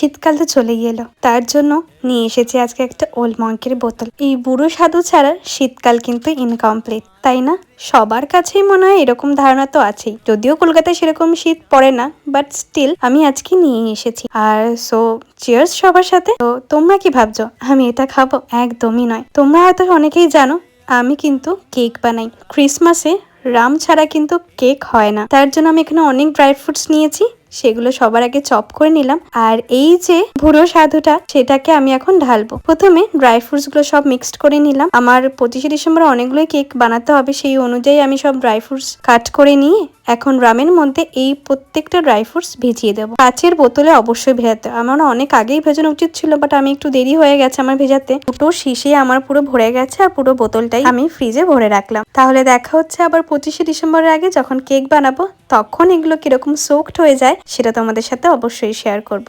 শীতকাল তো চলেই এলো, তার জন্য নিয়ে এসেছি আজকে একটা ওল্ড মঙ্কের বোতল। এই বুড়ো সাধু ছাড়া শীতকাল কিন্তু ইনকমপ্লিট, তাই না? সবার কাছেই মনে হয় এরকম ধারণা তো আছেই, যদিও কলকাতায় সেরকম শীত পড়ে না, বাট স্টিল আমি আজকে নিয়ে এসেছি। আর সো চিয়ার্স সবার সাথে। তো তোমরা কি ভাবছো আমি এটা খাবো? একদমই নয়। তোমরা হয়তো অনেকেই জানো আমি কিন্তু কেক বানাই। ক্রিসমাসে রাম ছাড়া কিন্তু কেক হয় না, তার জন্য আমি এখানে অনেক ড্রাই ফ্রুটস নিয়েছি, সেগুলো সবার আগে চপ করে নিলাম। আর এই যে বুড়ো সাধুটা, সেটাকে আমি এখন ঢালবো। প্রথমে ড্রাই ফ্রুটস গুলো সব মিক্সড করে নিলাম। আমার 25শে ডিসেম্বর অনেকগুলোই কেক বানাতে হবে, সেই অনুযায়ী আমি সব ড্রাই ফ্রুটস কাট করে নিয়ে এখন রামের মধ্যে এই প্রত্যেকটা ড্রাই ফ্রুটস ভিজিয়ে দেবো। কাচের বোতলে অবশ্যই ভেজাতে, আমার অনেক আগেই ভেজানো উচিত ছিল, বাট আমি একটু দেরি হয়ে গেছে আমার ভেজাতে। দুটো শিশে আমার পুরো ভরে গেছে, আর পুরো বোতলটাই আমি ফ্রিজে ভরে রাখলাম। তাহলে দেখা হচ্ছে আবার 25শে ডিসেম্বরের আগে যখন কেক বানাবো, তখন এগুলো কিরকম সোকড হয়ে যায় সেটা তোমাদের সাথে অবশ্যই শেয়ার করব।